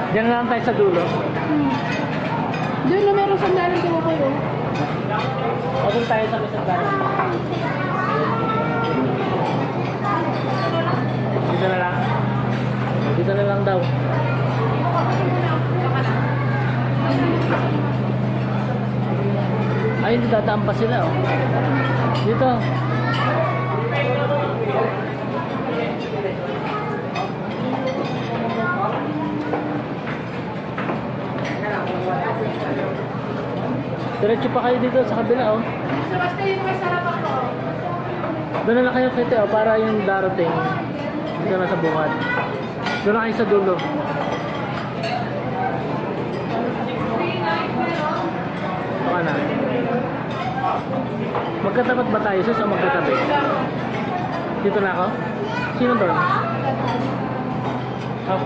Diyan na lang tayo sa dulo. Doon na meron sandalan ko kayo. O doon tayo sa sandalan. Dito na lang. Dito na lang daw. Ay, hindi dadaan pa sila oh. Dito. Diretso pa kayo dito sa kabila oh. Basta yung masarap ako. Doon na lang kayo kete oh, para yung darating dito na sa bungad. Doon na kayo sa dulo. Baka na. Magkatapat ba tayo sus o magkatabi? Dito na ako? Sino doon? Oh.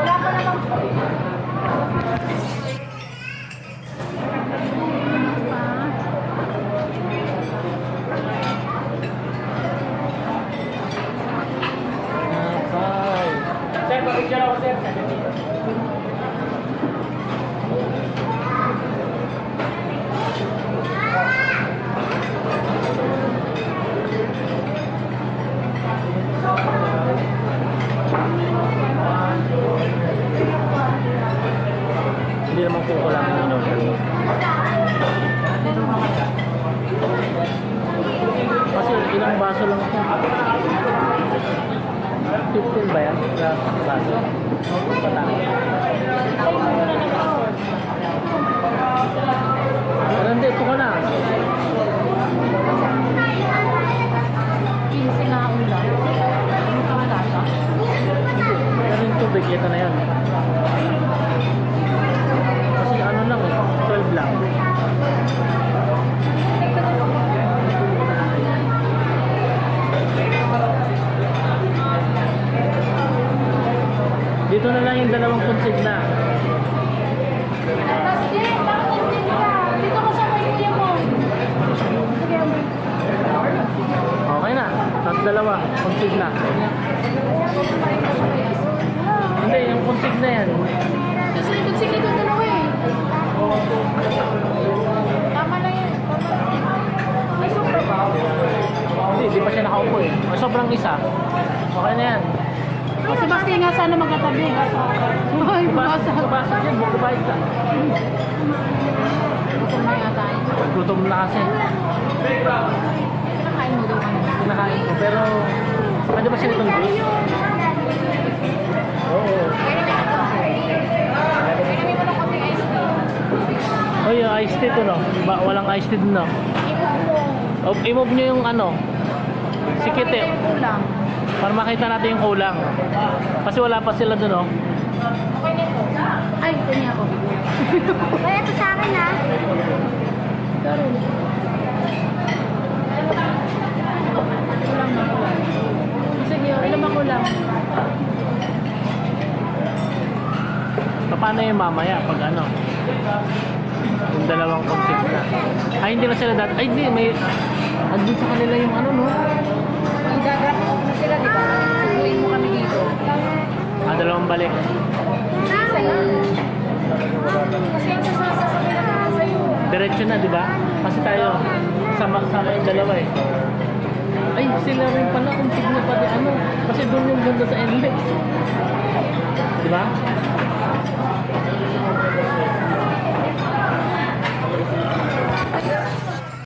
Wala ka naman po. Hindi naman po lang yung in-order mo. Kasi ilang baso lang ito. 15 ba yan? Baso? Patang. Pero hindi, ito ka na. 15 nga ulam. Ano ka malasa? Hindi, pero yung tubig, ito na yan. Kasi ano lang eh, 12 lang. Dito na lang yung dalawang consigna. Tapos din, bakit din ka? Dito ko sa may kuya mo. Okay na, tapos dalawa, consigna. Hindi, yung consigna yan. Kasi likod-sige ko dalawa eh. Tama na yan. May sobra ba? Hindi pa siya nakaupo eh. May sobrang isa. Okay na yan. Kasi basti nga sana magkatabi. Ay, basa. Bubasa yan, bukubayad ka. Gutom na yata yun. Gutom na kasi. Kinakain mo daw kanina. Kinakain ko, pero pwede ba siya itong juice? Oo. Kailangan mo na konting ice cream. Oh, yung iced tea to no? Walang iced tea dun no? I-move nyo yung ano? Sikit eh. Kulang. Para makita natin yung kulang. Kasi wala pa sila dun no? Okay na ito. Ay, ito niya ako. Kaya ito sa akin ha. Darun. Kulang na kulang. Sige, ilan ba kulang? Paano yung mamaya pag ano? Yung dalawang consigna. Ay, hindi na sila dati. Ay, hindi. May... Andun sa kanila yung ano, no? I-drop off na sila, di ba? Tuloyin mo kami dito. Dalawang balik. Sa'yo. Kasi yung sasasakay na sa'yo. Diretso na, di ba? Kasi tayo, sama-sama yung dalawa eh. Ay, sila rin pala consigna pati ano. Kasi doon yung ganda sa index. Di ba?